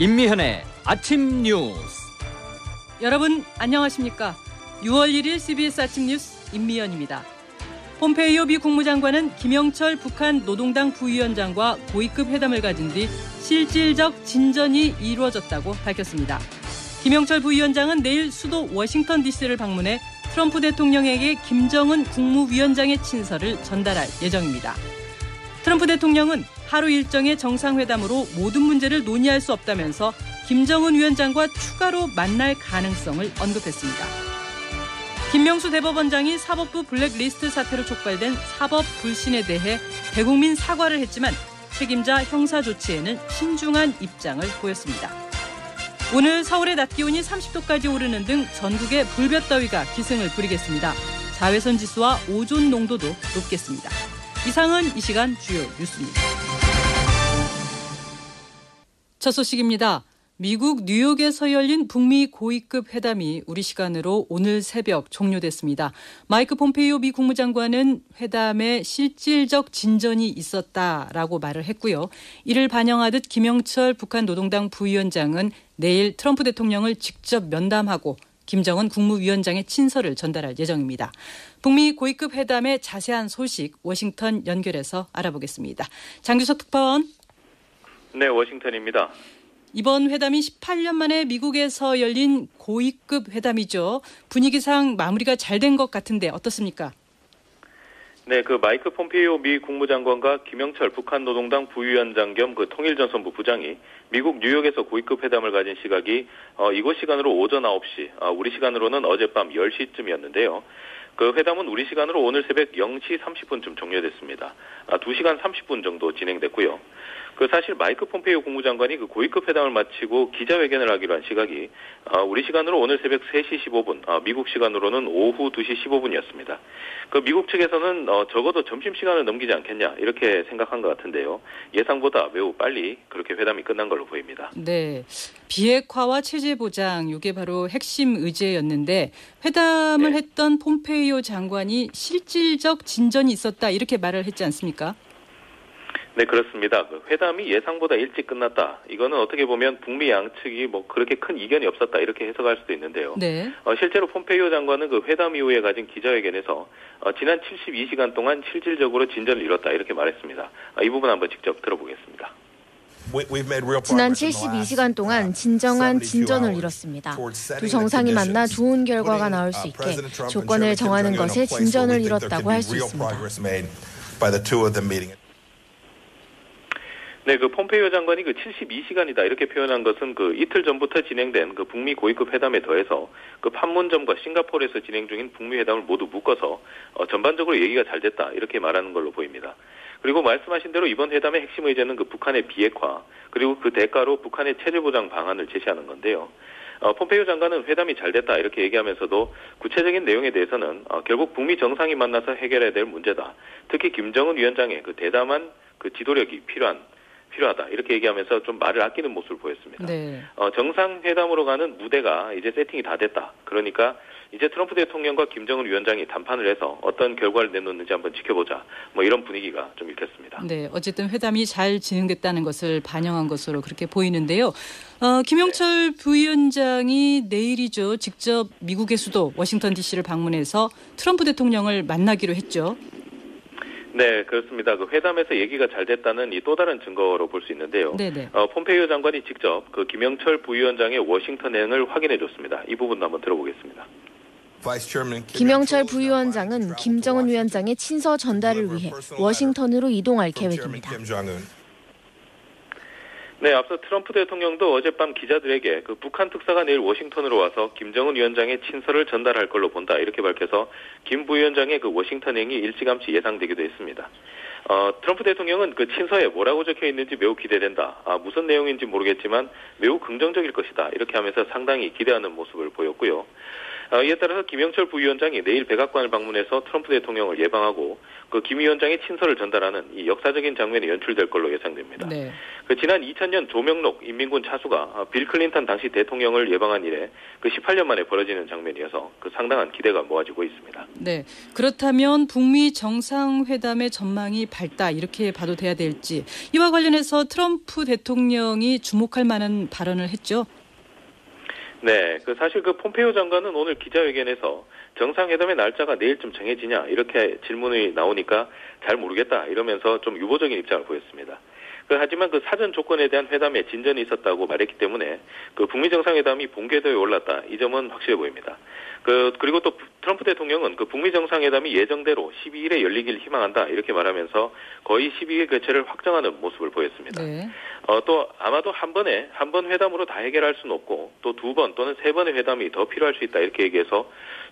임미현의 아침 뉴스. 여러분 안녕하십니까? 6월 1일 CBS 아침 뉴스 임미현입니다. 폼페이오 미 국무장관은 김영철 북한 노동당 부위원장과 고위급 회담을 가진 뒤 실질적 진전이 이루어졌다고 밝혔습니다. 김영철 부위원장은 내일 수도 워싱턴 DC를 방문해 트럼프 대통령에게 김정은 국무위원장의 친서를 전달할 예정입니다. 트럼프 대통령은 하루 일정의 정상회담으로 모든 문제를 논의할 수 없다면서 김정은 위원장과 추가로 만날 가능성을 언급했습니다. 김명수 대법원장이 사법부 블랙리스트 사태로 촉발된 사법 불신에 대해 대국민 사과를 했지만 책임자 형사 조치에는 신중한 입장을 보였습니다. 오늘 서울의 낮 기온이 30도까지 오르는 등 전국의 불볕더위가 기승을 부리겠습니다. 자외선 지수와 오존 농도도 높겠습니다. 이상은 이 시간 주요 뉴스입니다. 첫 소식입니다. 미국 뉴욕에서 열린 북미 고위급 회담이 우리 시간으로 오늘 새벽 종료됐습니다. 마이크 폼페이오 미 국무장관은 회담에 실질적 진전이 있었다라고 말을 했고요. 이를 반영하듯 김영철 북한 노동당 부위원장은 내일 트럼프 대통령을 직접 면담하고 김정은 국무위원장의 친서를 전달할 예정입니다. 북미 고위급 회담의 자세한 소식 워싱턴 연결해서 알아보겠습니다. 장규석 특파원. 네, 워싱턴입니다. 이번 회담이 18년 만에 미국에서 열린 고위급 회담이죠. 분위기상 마무리가 잘 된 것 같은데 어떻습니까? 네, 마이크 폼페이오 미 국무장관과 김영철 북한 노동당 부위원장 겸 통일전선부 부장이 미국 뉴욕에서 고위급 회담을 가진 시각이 이곳 시간으로 오전 9시, 우리 시간으로는 어젯밤 10시쯤이었는데요. 그 회담은 우리 시간으로 오늘 새벽 0시 30분쯤 종료됐습니다. 2시간 30분 정도 진행됐고요. 사실 마이크 폼페이오 국무장관이 고위급 회담을 마치고 기자회견을 하기로 한 시각이 우리 시간으로 오늘 새벽 3시 15분, 미국 시간으로는 오후 2시 15분이었습니다. 미국 측에서는 적어도 점심시간을 넘기지 않겠냐 이렇게 생각한 것 같은데요. 예상보다 매우 빨리 그렇게 회담이 끝난 걸로 보입니다. 네, 비핵화와 체제 보장 이게 바로 핵심 의제였는데 회담을 했던 폼페이오 장관이 실질적 진전이 있었다 이렇게 말을 했지 않습니까? 네, 그렇습니다. 회담이 예상보다 일찍 끝났다. 이거는 어떻게 보면 북미 양측이 그렇게 큰 이견이 없었다 이렇게 해석할 수도 있는데요. 네. 실제로 폼페이오 장관은 회담 이후에 가진 기자회견에서 지난 72시간 동안 실질적으로 진전을 이뤘다 이렇게 말했습니다. 이 부분 한번 직접 들어보겠습니다. 지난 72시간 동안 진정한 진전을 이뤘습니다. 두 정상이 만나 좋은 결과가 나올 수 있게 조건을 정하는 것에 진전을 이뤘다고 할 수 있습니다. 네, 폼페이오 장관이 72시간이다 이렇게 표현한 것은 이틀 전부터 진행된 북미 고위급 회담에 더해서 판문점과 싱가포르에서 진행 중인 북미 회담을 모두 묶어서 전반적으로 얘기가 잘 됐다 이렇게 말하는 걸로 보입니다. 그리고 말씀하신 대로 이번 회담의 핵심 의제는 북한의 비핵화 그리고 그 대가로 북한의 체제 보장 방안을 제시하는 건데요. 폼페이오 장관은 회담이 잘 됐다 이렇게 얘기하면서도 구체적인 내용에 대해서는 결국 북미 정상이 만나서 해결해야 될 문제다. 특히 김정은 위원장의 대담한 지도력이 필요하다 이렇게 얘기하면서 좀 말을 아끼는 모습을 보였습니다. 네. 정상회담으로 가는 무대가 이제 세팅이 다 됐다. 그러니까 이제 트럼프 대통령과 김정은 위원장이 담판을 해서 어떤 결과를 내놓는지 한번 지켜보자. 이런 분위기가 좀 있겠습니다. 네, 어쨌든 회담이 잘 진행됐다는 것을 반영한 것으로 그렇게 보이는데요. 김영철 부위원장이 내일이죠. 직접 미국의 수도 워싱턴 DC를 방문해서 트럼프 대통령을 만나기로 했죠. 네, 그렇습니다. 회담에서 얘기가 잘 됐다는 이 또 다른 증거로 볼 수 있는데요. 네네. 폼페이오 장관이 직접 김영철 부위원장의 워싱턴행을 확인해줬습니다. 이 부분도 한번 들어보겠습니다. 김영철 부위원장은 김정은 위원장의 친서 전달을 위해 워싱턴으로 이동할 계획입니다. 네, 앞서 트럼프 대통령도 어젯밤 기자들에게 북한 특사가 내일 워싱턴으로 와서 김정은 위원장의 친서를 전달할 걸로 본다 이렇게 밝혀서 김 부위원장의 워싱턴행이 일찌감치 예상되기도 했습니다. 트럼프 대통령은 친서에 뭐라고 적혀 있는지 매우 기대된다. 무슨 내용인지 모르겠지만 매우 긍정적일 것이다. 이렇게 하면서 상당히 기대하는 모습을 보였고요. 이에 따라서 김영철 부위원장이 내일 백악관을 방문해서 트럼프 대통령을 예방하고 그 김 위원장의 친서를 전달하는 이 역사적인 장면이 연출될 걸로 예상됩니다. 네. 그 지난 2000년 조명록 인민군 차수가 빌 클린턴 당시 대통령을 예방한 이래 그 18년 만에 벌어지는 장면이어서 그 상당한 기대가 모아지고 있습니다. 네. 그렇다면 북미 정상회담의 전망이 밝다 이렇게 봐도 돼야 될지 이와 관련해서 트럼프 대통령이 주목할 만한 발언을 했죠. 네, 사실 폼페이오 장관은 오늘 기자회견에서 정상회담의 날짜가 내일쯤 정해지냐 이렇게 질문이 나오니까 잘 모르겠다 이러면서 좀 유보적인 입장을 보였습니다. 하지만 사전 조건에 대한 회담에 진전이 있었다고 말했기 때문에 북미 정상회담이 본궤도에 올랐다 이 점은 확실해 보입니다. 그리고 또 트럼프 대통령은 북미 정상회담이 예정대로 12일에 열리길 희망한다 이렇게 말하면서 거의 12일 개최를 확정하는 모습을 보였습니다. 네. 또 아마도 한 번 회담으로 다 해결할 수는 없고 또 2번 또는 3번의 회담이 더 필요할 수 있다 이렇게 얘기해서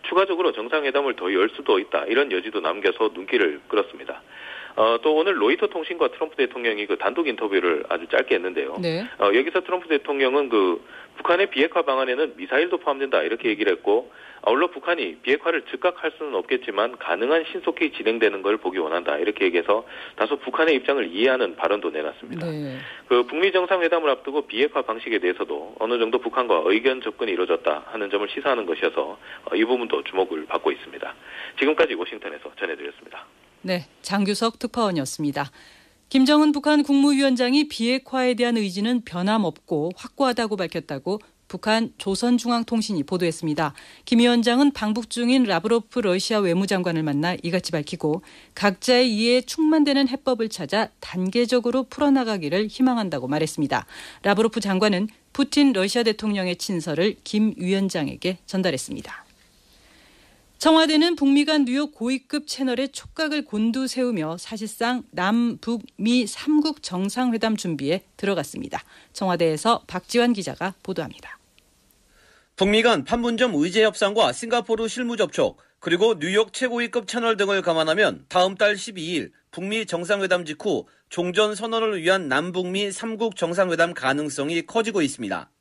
추가적으로 정상회담을 더 열 수도 있다 이런 여지도 남겨서 눈길을 끌었습니다. 또 오늘 로이터 통신과 트럼프 대통령이 단독 인터뷰를 아주 짧게 했는데요. 네. 여기서 트럼프 대통령은 북한의 비핵화 방안에는 미사일도 포함된다 이렇게 얘기를 했고 아울러 북한이 비핵화를 즉각 할 수는 없겠지만 가능한 신속히 진행되는 걸 보기 원한다 이렇게 얘기해서 다소 북한의 입장을 이해하는 발언도 내놨습니다. 네. 북미 정상회담을 앞두고 비핵화 방식에 대해서도 어느 정도 북한과 의견 접근이 이루어졌다 하는 점을 시사하는 것이어서 이 부분도 주목을 받고 있습니다. 지금까지 워싱턴에서 전해드렸습니다. 네, 장규석 특파원이었습니다. 김정은 북한 국무위원장이 비핵화에 대한 의지는 변함없고 확고하다고 밝혔다고 북한 조선중앙통신이 보도했습니다. 김 위원장은 방북 중인 라브로프 러시아 외무장관을 만나 이같이 밝히고 각자의 이해에 충만되는 해법을 찾아 단계적으로 풀어나가기를 희망한다고 말했습니다. 라브로프 장관은 푸틴 러시아 대통령의 친서를 김 위원장에게 전달했습니다. 청와대는 북미 간 뉴욕 고위급 채널에 촉각을 곤두세우며 사실상 남북미 3국 정상회담 준비에 들어갔습니다. 청와대에서 박지환 기자가 보도합니다. 북미 간 판문점 의제 협상과 싱가포르 실무 접촉, 그리고 뉴욕 최고위급 채널 등을 감안하면 다음 달 12일 북미 정상회담 직후 종전 선언을 위한 남북미 3국 정상회담 가능성이 커지고 있습니다.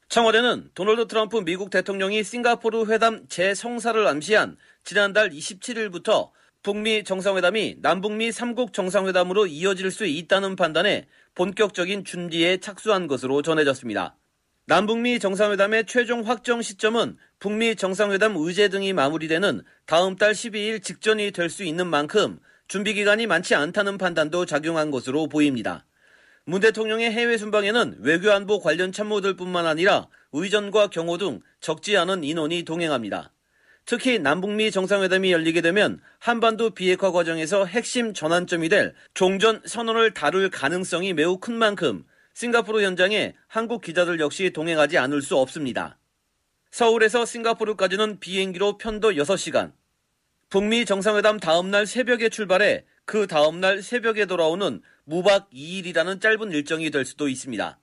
청와대는 도널드 트럼프 미국 대통령이 싱가포르 회담 재성사를 암시한 지난달 27일부터 북미 정상회담이 남북미 3국 정상회담으로 이어질 수 있다는 판단에 본격적인 준비에 착수한 것으로 전해졌습니다. 남북미 정상회담의 최종 확정 시점은 북미 정상회담 의제 등이 마무리되는 다음 달 12일 직전이 될 수 있는 만큼 준비 기간이 많지 않다는 판단도 작용한 것으로 보입니다. 문 대통령의 해외 순방에는 외교안보 관련 참모들뿐만 아니라 의전과 경호 등 적지 않은 인원이 동행합니다. 특히 남북미 정상회담이 열리게 되면 한반도 비핵화 과정에서 핵심 전환점이 될 종전 선언을 다룰 가능성이 매우 큰 만큼 싱가포르 현장에 한국 기자들 역시 동행하지 않을 수 없습니다. 서울에서 싱가포르까지는 비행기로 편도 6시간. 북미 정상회담 다음날 새벽에 출발해 그 다음날 새벽에 돌아오는 무박 2일이라는 짧은 일정이 될 수도 있습니다.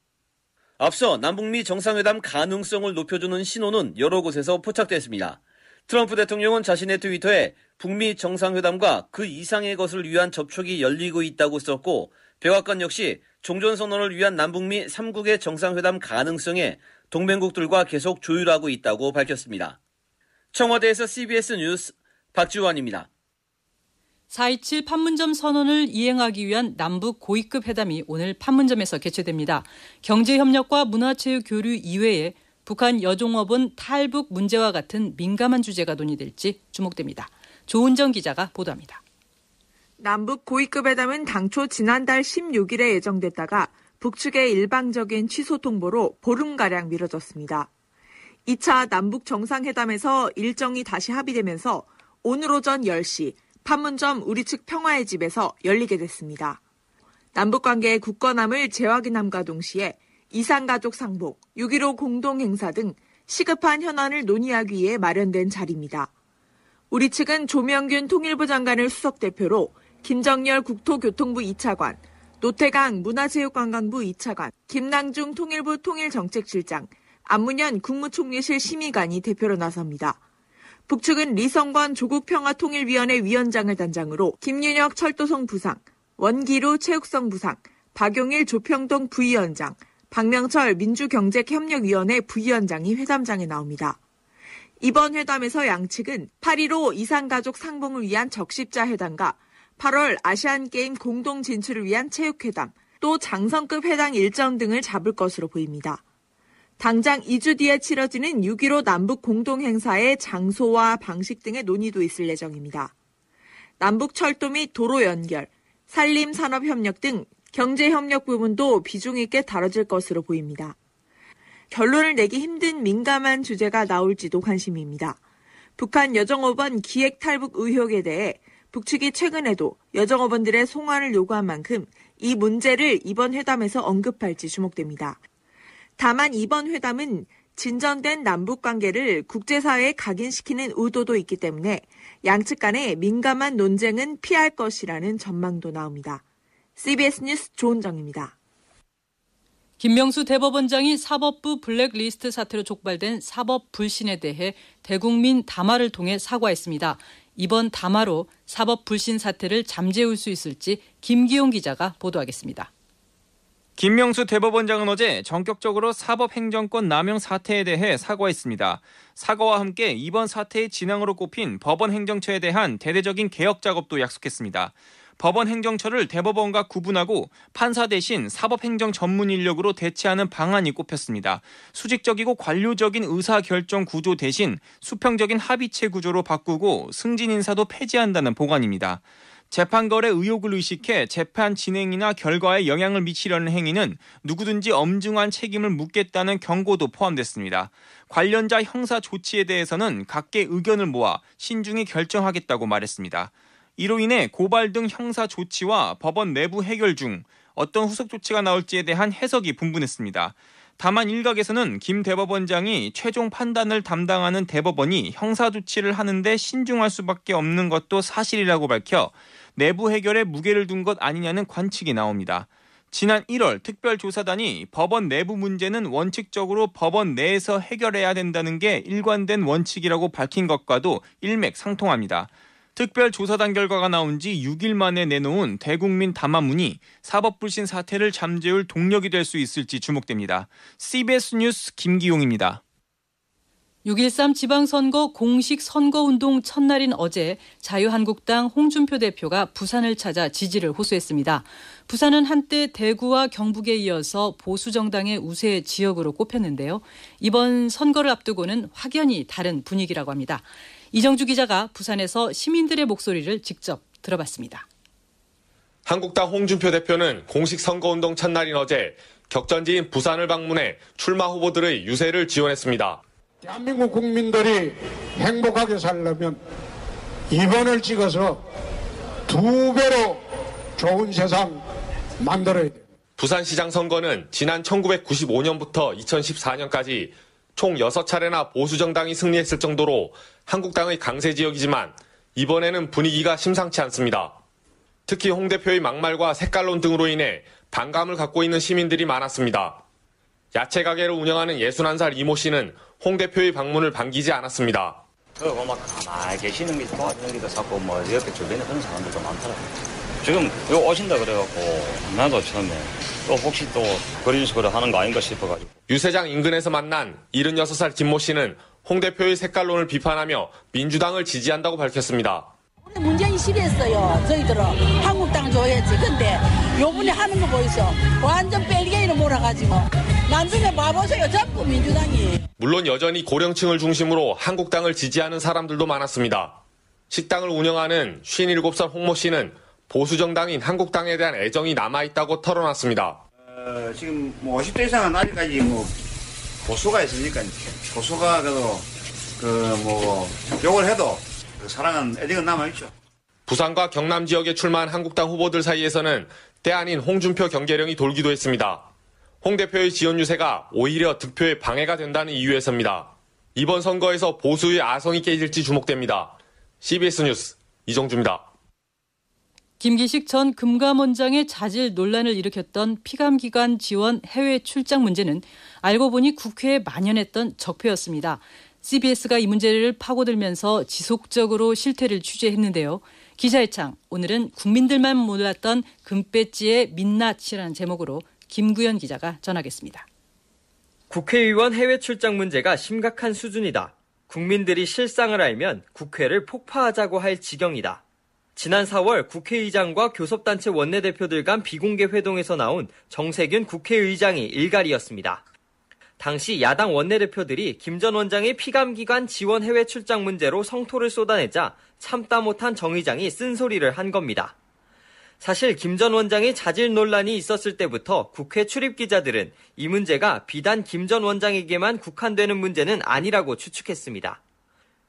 앞서 남북미 정상회담 가능성을 높여주는 신호는 여러 곳에서 포착됐습니다. 트럼프 대통령은 자신의 트위터에 북미 정상회담과 그 이상의 것을 위한 접촉이 열리고 있다고 썼고 백악관 역시 종전선언을 위한 남북미 3국의 정상회담 가능성에 동맹국들과 계속 조율하고 있다고 밝혔습니다. 청와대에서 CBS 뉴스 박지환입니다. 4.27 판문점 선언을 이행하기 위한 남북 고위급 회담이 오늘 판문점에서 개최됩니다. 경제협력과 문화체육 교류 이외에 북한 여종업은 탈북 문제와 같은 민감한 주제가 논의될지 주목됩니다. 조은정 기자가 보도합니다. 남북 고위급 회담은 당초 지난달 16일에 예정됐다가 북측의 일방적인 취소 통보로 보름가량 미뤄졌습니다. 2차 남북 정상회담에서 일정이 다시 합의되면서 오늘 오전 10시 판문점 우리 측 평화의 집에서 열리게 됐습니다. 남북관계의 굳건함을 재확인함과 동시에 이산가족 상봉, 6.15 공동행사 등 시급한 현안을 논의하기 위해 마련된 자리입니다. 우리 측은 조명균 통일부 장관을 수석대표로 김정열 국토교통부 2차관, 노태강 문화체육관광부 2차관, 김낭중 통일부 통일정책실장, 안문현 국무총리실 심의관이 대표로 나섭니다. 북측은 리성권 조국평화통일위원회 위원장을 단장으로 김윤혁 철도성 부상, 원기루 체육성 부상, 박용일 조평동 부위원장, 박명철 민주경제협력위원회 부위원장이 회담장에 나옵니다. 이번 회담에서 양측은 8.15 이산가족 상봉을 위한 적십자 회담과 8월 아시안게임 공동 진출을 위한 체육회담, 또 장성급 회담 일정 등을 잡을 것으로 보입니다. 당장 2주 뒤에 치러지는 6.15 남북 공동행사의 장소와 방식 등의 논의도 있을 예정입니다. 남북 철도 및 도로 연결, 산림 산업 협력 등 경제 협력 부분도 비중 있게 다뤄질 것으로 보입니다. 결론을 내기 힘든 민감한 주제가 나올지도 관심입니다. 북한 여정업원 기획 탈북 의혹에 대해 북측이 최근에도 여정업원들의 송환을 요구한 만큼 이 문제를 이번 회담에서 언급할지 주목됩니다. 다만 이번 회담은 진전된 남북관계를 국제사회에 각인시키는 의도도 있기 때문에 양측 간의 민감한 논쟁은 피할 것이라는 전망도 나옵니다. CBS 뉴스 조은정입니다. 김명수 대법원장이 사법부 블랙리스트 사태로 촉발된 사법 불신에 대해 대국민 담화를 통해 사과했습니다. 이번 담화로 사법 불신 사태를 잠재울 수 있을지 김기용 기자가 보도하겠습니다. 김명수 대법원장은 어제 전격적으로 사법행정권 남용 사태에 대해 사과했습니다. 사과와 함께 이번 사태의 진앙으로 꼽힌 법원 행정처에 대한 대대적인 개혁 작업도 약속했습니다. 법원 행정처를 대법원과 구분하고 판사 대신 사법행정 전문 인력으로 대체하는 방안이 꼽혔습니다. 수직적이고 관료적인 의사결정 구조 대신 수평적인 합의체 구조로 바꾸고 승진 인사도 폐지한다는 보관입니다. 재판거래 의혹을 의식해 재판 진행이나 결과에 영향을 미치려는 행위는 누구든지 엄중한 책임을 묻겠다는 경고도 포함됐습니다. 관련자 형사 조치에 대해서는 각계 의견을 모아 신중히 결정하겠다고 말했습니다. 이로 인해 고발 등 형사 조치와 법원 내부 해결 중 어떤 후속 조치가 나올지에 대한 해석이 분분했습니다. 다만 일각에서는 김 대법원장이 최종 판단을 담당하는 대법원이 형사 조치를 하는데 신중할 수밖에 없는 것도 사실이라고 밝혀 내부 해결에 무게를 둔 것 아니냐는 관측이 나옵니다. 지난 1월 특별조사단이 법원 내부 문제는 원칙적으로 법원 내에서 해결해야 된다는 게 일관된 원칙이라고 밝힌 것과도 일맥상통합니다. 특별조사단 결과가 나온 지 6일 만에 내놓은 대국민 담화문이 사법불신 사태를 잠재울 동력이 될 수 있을지 주목됩니다. CBS 뉴스 김기용입니다. 6.13 지방선거 공식 선거운동 첫날인 어제 자유한국당 홍준표 대표가 부산을 찾아 지지를 호소했습니다. 부산은 한때 대구와 경북에 이어서 보수정당의 우세 지역으로 꼽혔는데요. 이번 선거를 앞두고는 확연히 다른 분위기라고 합니다. 이정주 기자가 부산에서 시민들의 목소리를 직접 들어봤습니다. 한국당 홍준표 대표는 공식 선거운동 첫날인 어제 격전지인 부산을 방문해 출마 후보들의 유세를 지원했습니다. 대한민국 국민들이 행복하게 살려면 2번을 찍어서 2배로 좋은 세상 만들어야 돼요. 부산시장 선거는 지난 1995년부터 2014년까지 총 6차례나 보수정당이 승리했을 정도로 한국당의 강세 지역이지만 이번에는 분위기가 심상치 않습니다. 특히 홍 대표의 막말과 색깔론 등으로 인해 반감을 갖고 있는 시민들이 많았습니다. 야채 가게를 운영하는 61살 이모 씨는 홍 대표의 방문을 반기지 않았습니다. 가만히 계시는 게 도와주는 게도 자꾸 옆에 주변에 그런 사람들도 많더라고요. 지금 여기 오신다 그래갖고 나도 처음에 또 혹시 또 그런 식으로 하는 거 아닌가 싶어가지고. 유세장 인근에서 만난 76살 김모 씨는 홍 대표의 색깔론을 비판하며 민주당을 지지한다고 밝혔습니다. 문재인 싫어했어요. 저희들은 한국당 좋아했지. 근데 요번에 하는 거 보이죠? 완전 뺄개이로 몰아가지고 나중에 봐보세요. 전부 민주당이. 물론 여전히 고령층을 중심으로 한국당을 지지하는 사람들도 많았습니다. 식당을 운영하는 57살 홍모 씨는 보수정당인 한국당에 대한 애정이 남아있다고 털어놨습니다. 지금 50대 이상은 아직까지 보수가 있으니까 보수가 그래도 욕을 해도 사랑은 애정은 남아있죠. 부산과 경남 지역에 출마한 한국당 후보들 사이에서는 때 아닌 홍준표 경계령이 돌기도 했습니다. 홍 대표의 지원 유세가 오히려 득표에 방해가 된다는 이유에서입니다. 이번 선거에서 보수의 아성이 깨질지 주목됩니다. CBS 뉴스 이정주입니다. 김기식 전 금감원장의 자질 논란을 일으켰던 피감기관 지원 해외 출장 문제는 알고 보니 국회에 만연했던 적폐였습니다. CBS가 이 문제를 파고들면서 지속적으로 실태를 취재했는데요. 기자의 창, 오늘은 국민들만 몰랐던 금배지의 민낯이라는 제목으로 김구현 기자가 전하겠습니다. 국회의원 해외 출장 문제가 심각한 수준이다. 국민들이 실상을 알면 국회를 폭파하자고 할 지경이다. 지난 4월 국회의장과 교섭단체 원내대표들 간 비공개 회동에서 나온 정세균 국회의장이 일갈이었습니다. 당시 야당 원내대표들이 김 전 원장의 피감기관 지원 해외 출장 문제로 성토를 쏟아내자 참다 못한 정 의장이 쓴소리를 한 겁니다. 사실 김 전 원장의 자질 논란이 있었을 때부터 국회 출입 기자들은 이 문제가 비단 김 전 원장에게만 국한되는 문제는 아니라고 추측했습니다.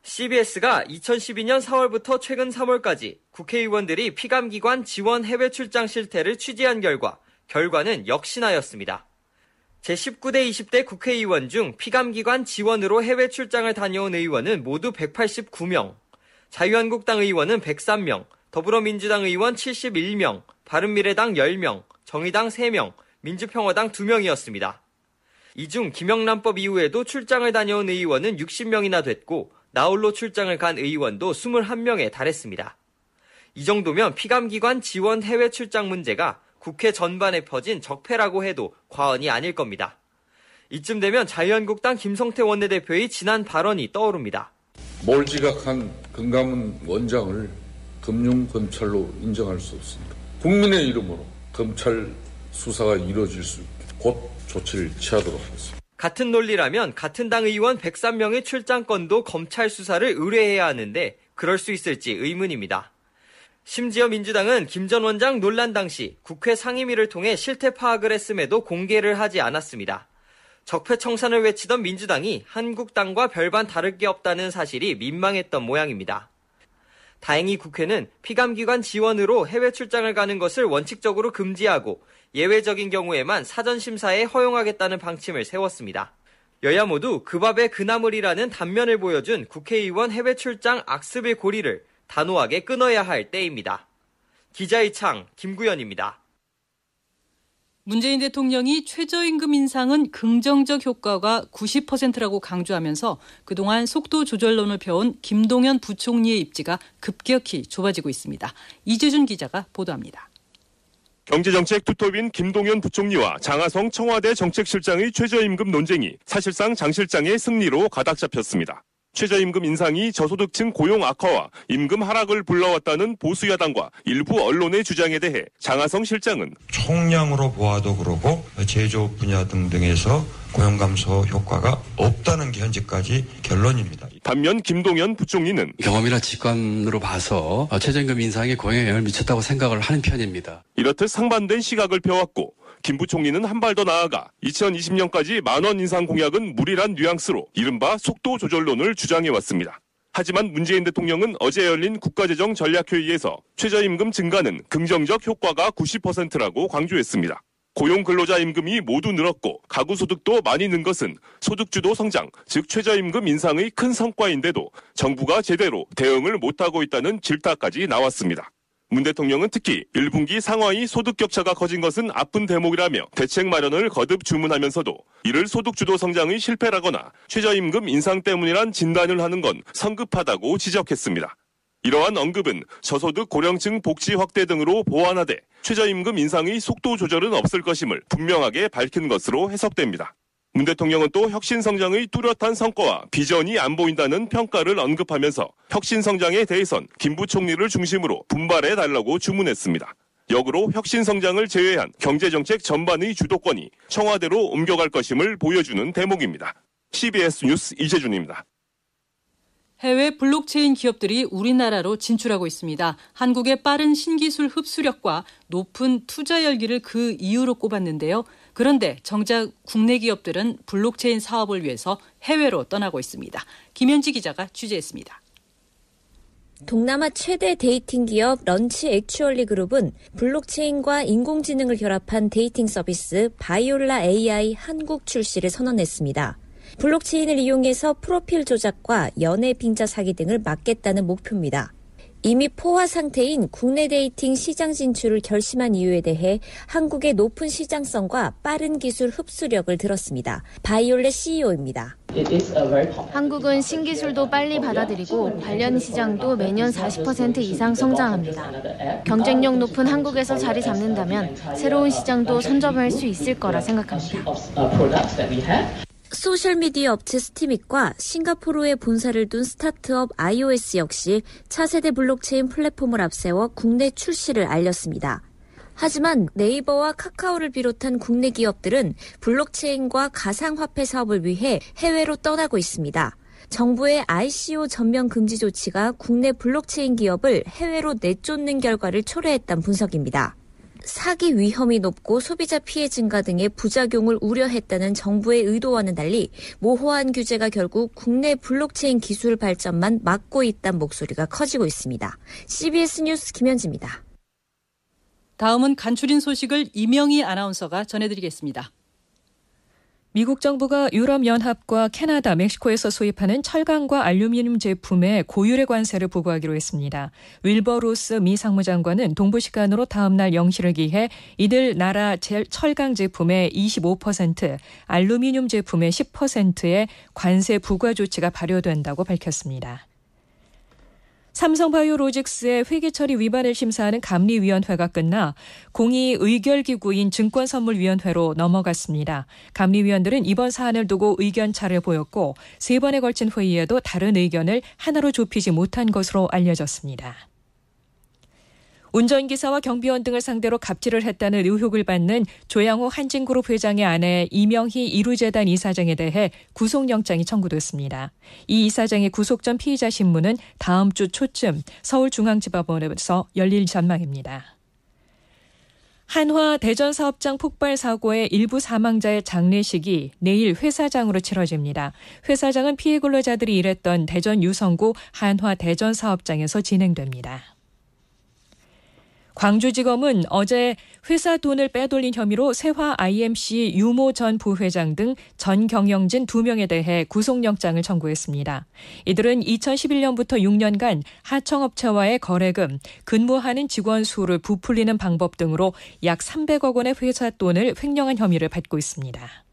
CBS가 2012년 4월부터 최근 3월까지 국회의원들이 피감기관 지원 해외 출장 실태를 취재한 결과는 역시나였습니다. 제19대 20대 국회의원 중 피감기관 지원으로 해외 출장을 다녀온 의원은 모두 189명, 자유한국당 의원은 103명, 더불어민주당 의원 71명, 바른미래당 10명, 정의당 3명, 민주평화당 2명이었습니다. 이 중 김영란법 이후에도 출장을 다녀온 의원은 60명이나 됐고 나홀로 출장을 간 의원도 21명에 달했습니다. 이 정도면 피감기관 지원 해외 출장 문제가 국회 전반에 퍼진 적폐라고 해도 과언이 아닐 겁니다. 이쯤 되면 자유한국당 김성태 원내대표의 지난 발언이 떠오릅니다. 몰지각한 금감원 원장을 금융검찰로 인정할 수 없습니다. 국민의 이름으로 검찰 수사가 이루어질 수 있게 곧 조치를 취하도록 하겠습니다. 같은 논리라면 같은 당 의원 103명의 출장건도 검찰 수사를 의뢰해야 하는데 그럴 수 있을지 의문입니다. 심지어 민주당은 김 전 원장 논란 당시 국회 상임위를 통해 실태 파악을 했음에도 공개를 하지 않았습니다. 적폐청산을 외치던 민주당이 한국당과 별반 다를 게 없다는 사실이 민망했던 모양입니다. 다행히 국회는 피감기관 지원으로 해외 출장을 가는 것을 원칙적으로 금지하고 예외적인 경우에만 사전심사에 허용하겠다는 방침을 세웠습니다. 여야 모두 그 밥에 그 나물이라는 단면을 보여준 국회의원 해외 출장 악습의 고리를 단호하게 끊어야 할 때입니다. 기자의 창 김구현입니다. 문재인 대통령이 최저임금 인상은 긍정적 효과가 90%라고 강조하면서 그동안 속도 조절론을 펴온 김동연 부총리의 입지가 급격히 좁아지고 있습니다. 이재준 기자가 보도합니다. 경제정책 투톱인 김동연 부총리와 장하성 청와대 정책실장의 최저임금 논쟁이 사실상 장 실장의 승리로 가닥 잡혔습니다. 최저임금 인상이 저소득층 고용 악화와 임금 하락을 불러왔다는 보수 여당과 일부 언론의 주장에 대해 장하성 실장은 총량으로 보아도 그러고 제조업 분야 등등에서 고용 감소 효과가 없다는 게 현재까지 결론입니다. 반면 김동연 부총리는 경험이나 직관으로 봐서 최저임금 인상이 고용에 영향을 미쳤다고 생각을 하는 편입니다. 이렇듯 상반된 시각을 펴왔고 김 부총리는 한 발 더 나아가 2020년까지 만원 인상 공약은 무리란 뉘앙스로 이른바 속도 조절론을 주장해왔습니다. 하지만 문재인 대통령은 어제 열린 국가재정전략회의에서 최저임금 증가는 긍정적 효과가 90%라고 강조했습니다. 고용 근로자 임금이 모두 늘었고 가구 소득도 많이 는 것은 소득주도 성장, 즉 최저임금 인상의 큰 성과인데도 정부가 제대로 대응을 못하고 있다는 질타까지 나왔습니다. 문 대통령은 특히 1분기 상하이 소득 격차가 커진 것은 아픈 대목이라며 대책 마련을 거듭 주문하면서도 이를 소득주도 성장의 실패라거나 최저임금 인상 때문이란 진단을 하는 건 성급하다고 지적했습니다. 이러한 언급은 저소득 고령층 복지 확대 등으로 보완하되 최저임금 인상의 속도 조절은 없을 것임을 분명하게 밝힌 것으로 해석됩니다. 문 대통령은 또 혁신성장의 뚜렷한 성과와 비전이 안 보인다는 평가를 언급하면서 혁신성장에 대해선 김 부총리를 중심으로 분발해달라고 주문했습니다. 역으로 혁신성장을 제외한 경제정책 전반의 주도권이 청와대로 옮겨갈 것임을 보여주는 대목입니다. CBS 뉴스 이재준입니다. 해외 블록체인 기업들이 우리나라로 진출하고 있습니다. 한국의 빠른 신기술 흡수력과 높은 투자 열기를 그 이유로 꼽았는데요. 그런데 정작 국내 기업들은 블록체인 사업을 위해서 해외로 떠나고 있습니다. 김현지 기자가 취재했습니다. 동남아 최대 데이팅 기업 런치 액츄얼리 그룹은 블록체인과 인공지능을 결합한 데이팅 서비스 바이올라 AI 한국 출시를 선언했습니다. 블록체인을 이용해서 프로필 조작과 연애 빙자 사기 등을 막겠다는 목표입니다. 이미 포화 상태인 국내 데이팅 시장 진출을 결심한 이유에 대해 한국의 높은 시장성과 빠른 기술 흡수력을 들었습니다. 바이올렛 CEO입니다. 한국은 신기술도 빨리 받아들이고 관련 시장도 매년 40% 이상 성장합니다. 경쟁력 높은 한국에서 자리 잡는다면 새로운 시장도 선점할 수 있을 거라 생각합니다. 소셜미디어 업체 스티밋과 싱가포르에 본사를 둔 스타트업 iOS 역시 차세대 블록체인 플랫폼을 앞세워 국내 출시를 알렸습니다. 하지만 네이버와 카카오를 비롯한 국내 기업들은 블록체인과 가상화폐 사업을 위해 해외로 떠나고 있습니다. 정부의 ICO 전면 금지 조치가 국내 블록체인 기업을 해외로 내쫓는 결과를 초래했다는 분석입니다. 사기 위험이 높고 소비자 피해 증가 등의 부작용을 우려했다는 정부의 의도와는 달리 모호한 규제가 결국 국내 블록체인 기술 발전만 막고 있다는 목소리가 커지고 있습니다. CBS 뉴스 김현지입니다. 다음은 간추린 소식을 이명희 아나운서가 전해드리겠습니다. 미국 정부가 유럽연합과 캐나다, 멕시코에서 수입하는 철강과 알루미늄 제품에 고율의 관세를 부과하기로 했습니다. 윌버 로스 미 상무장관은 동부 시간으로 다음 날 0시를 기해 이들 나라 철강 제품의 25%, 알루미늄 제품의 10%의 관세 부과 조치가 발효된다고 밝혔습니다. 삼성바이오로직스의 회계처리 위반을 심사하는 감리위원회가 끝나 공의 의결기구인 증권선물위원회로 넘어갔습니다. 감리위원들은 이번 사안을 두고 의견차를 보였고 3번에 걸친 회의에도 다른 의견을 하나로 좁히지 못한 것으로 알려졌습니다. 운전기사와 경비원 등을 상대로 갑질을 했다는 의혹을 받는 조양호 한진그룹 회장의 아내 이명희 이루재단 이사장에 대해 구속영장이 청구됐습니다. 이 이사장의 구속 전 피의자 신문은 다음 주 초쯤 서울중앙지법원에서 열릴 전망입니다. 한화 대전사업장 폭발 사고의 일부 사망자의 장례식이 내일 회사장으로 치러집니다. 회사장은 피해 근로자들이 일했던 대전 유성구 한화 대전사업장에서 진행됩니다. 광주지검은 어제 회사 돈을 빼돌린 혐의로 세화 IMC 유모 전 부회장 등 전 경영진 2명에 대해 구속영장을 청구했습니다. 이들은 2011년부터 6년간 하청업체와의 거래금, 근무하는 직원 수를 부풀리는 방법 등으로 약 300억 원의 회사 돈을 횡령한 혐의를 받고 있습니다.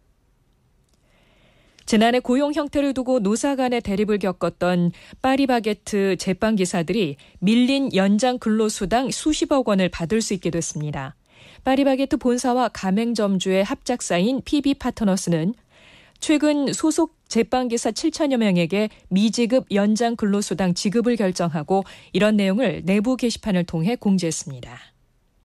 지난해 고용 형태를 두고 노사 간의 대립을 겪었던 파리바게트 제빵기사들이 밀린 연장 근로수당 수십억 원을 받을 수 있게 됐습니다. 파리바게트 본사와 가맹점주의 합작사인 PB파트너스는 최근 소속 제빵기사 7천여 명에게 미지급 연장 근로수당 지급을 결정하고 이런 내용을 내부 게시판을 통해 공지했습니다.